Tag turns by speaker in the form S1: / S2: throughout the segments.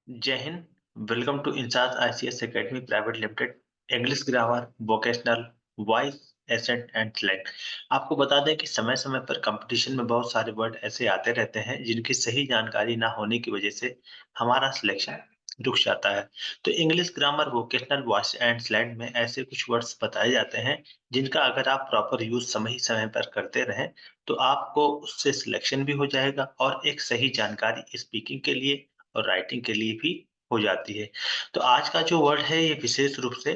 S1: जय हिंद। Welcome to incharge ICS academy private limited. English grammar, vocational, voice, accent and slang. आपको बता दें कि समय समय पर कंपटीशन में बहुत सारे वर्ड ऐसे आते रहते हैं जिनकी सही जानकारी ना होने की वजह से हमारा सिलेक्शन रुक जाता है। तो English grammar, vocational, voice and slang में ऐसे कुछ वर्ड्स बताए जाते हैं जिनका अगर आप प्रॉपर यूज समय समय पर करते रहें तो आपको उससे सिलेक्शन भी हो जाएगा और एक सही जानकारी स्पीकिंग के लिए और राइटिंग के लिए भी हो जाती है। तो आज का जो वर्ड है ये विशेष रूप से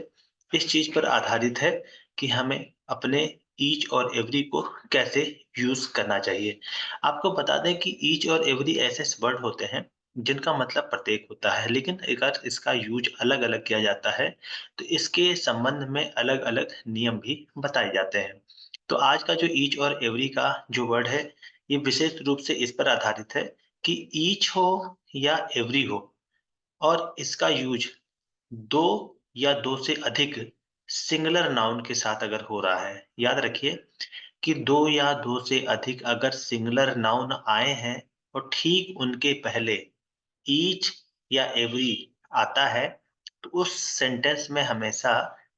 S1: इस चीज पर आधारित है कि हमें अपने ईच और एवरी को कैसे यूज करना चाहिए। आपको बता दें कि ईच और एवरी ऐसे वर्ड होते हैं जिनका मतलब प्रत्येक होता है, लेकिन अगर इसका यूज अलग अलग किया जाता है तो इसके संबंध में अलग अलग नियम भी बताए जाते हैं। तो आज का जो ईच और एवरी का जो वर्ड है ये विशेष रूप से इस पर आधारित है कि ईच हो या एवरी हो और इसका यूज दो या दो से अधिक सिंगुलर नाउन के साथ अगर हो रहा है। याद रखिए कि दो या दो से अधिक अगर सिंगुलर नाउन आए हैं और ठीक उनके पहले ईच या एवरी आता है तो उस सेंटेंस में हमेशा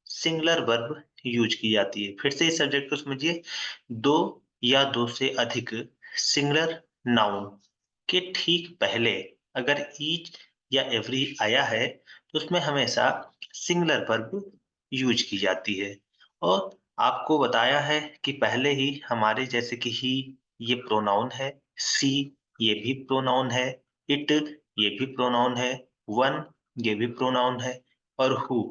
S1: सिंगुलर वर्ब यूज की जाती है। फिर से इस सब्जेक्ट को समझिए। दो या दो से अधिक सिंगुलर नाउन के ठीक पहले अगर ईच या एवरी आया है तो उसमें हमेशा सिंगुलर वर्ब यूज की जाती है। और आपको बताया है कि पहले ही हमारे जैसे कि ही ये प्रोनाउन है, सी ये भी प्रोनाउन है, इट ये भी प्रोनाउन है, वन ये भी प्रोनाउन है और हु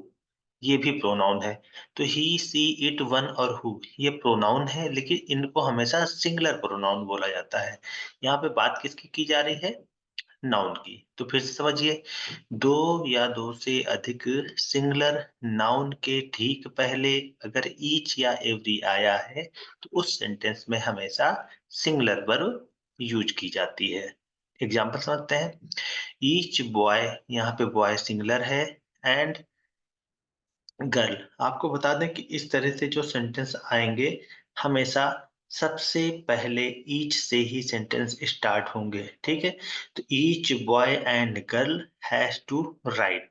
S1: ये भी प्रोनाउन है। तो ही, सी, इट, वन और हु ये प्रोनाउन है, लेकिन इनको हमेशा सिंगुलर प्रोनाउन बोला जाता है। यहाँ पे बात किसकी की जा रही है? नाउन की। तो फिर से समझिए, दो या दो से अधिक सिंगुलर नाउन के ठीक पहले अगर ईच या एवरी आया है तो उस सेंटेंस में हमेशा सिंगुलर वर्ब यूज की जाती है। एग्जाम्पल समझते हैं। ईच बॉय, यहाँ पे बॉय सिंगुलर है, एंड गर्ल। आपको बता दें कि इस तरह से जो सेंटेंस आएंगे हमेशा सबसे पहले ईच से ही सेंटेंस स्टार्ट होंगे। ठीक है। तो each boy and girl has to write.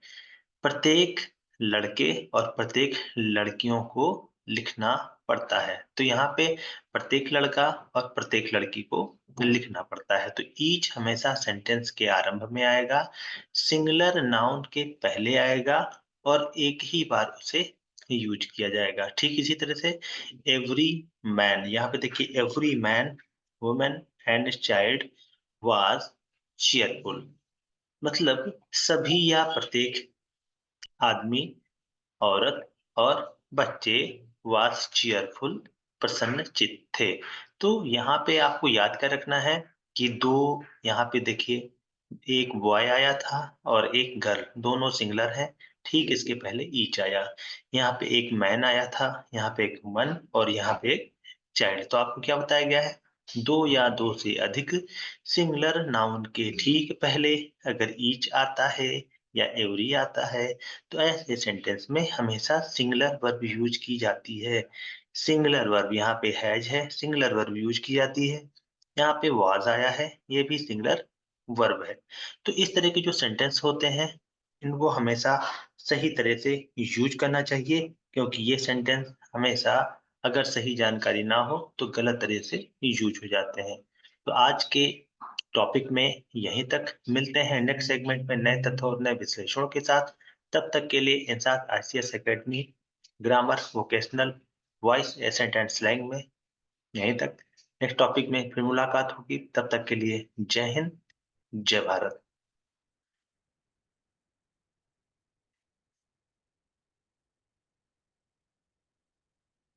S1: प्रत्येक लड़के और प्रत्येक लड़कियों को लिखना पड़ता है। तो यहाँ पे प्रत्येक लड़का और प्रत्येक लड़की को लिखना पड़ता है। तो ईच हमेशा सेंटेंस के आरंभ में आएगा, सिंगुलर नाउन के पहले आएगा और एक ही बार उसे यूज किया जाएगा। ठीक इसी तरह से एवरी मैन, यहाँ पे देखिए every man, women and child was cheerful. मतलब सभी या प्रत्येक आदमी, औरत और बच्चे वाज चीयरफुल, प्रसन्नचित्त थे। तो यहाँ पे आपको याद कर रखना है कि दो, यहाँ पे देखिए एक बॉय आया था और एक गर्ल, दोनों सिंगुलर है। ठीक इसके पहले ईच आया। यहाँ पे एक मैन आया था, यहाँ पे एक वुमन और यहाँ पे एक चाइल्ड। तो आपको क्या बताया गया है? दो या दो से अधिक सिंगुलर नाउन के ठीक पहले अगर ईच आता है या एवरी आता है तो ऐसे सेंटेंस में हमेशा सिंगुलर वर्ब यूज की जाती है। सिंगुलर वर्ब यहाँ पे हैज है, सिंगुलर वर्ब यूज की जाती है। यहाँ पे वाज आया है, ये भी सिंगुलर वर्ब है। तो इस तरह के जो सेंटेंस होते हैं इनको हमेशा सही तरह से यूज करना चाहिए, क्योंकि ये सेंटेंस हमेशा अगर सही जानकारी ना हो तो गलत तरह से यूज हो जाते हैं। तो आज के टॉपिक में यहीं तक। मिलते हैं नेक्स्ट सेगमेंट में नए तथ्य और नए विश्लेषणों के साथ। तब तक के लिए इंसात ICS academy grammar, vocational, voice, accent and slang में यहीं तक। नेक्स्ट टॉपिक में फिर मुलाकात होगी। तब तक के लिए जय हिंद, जय भारत।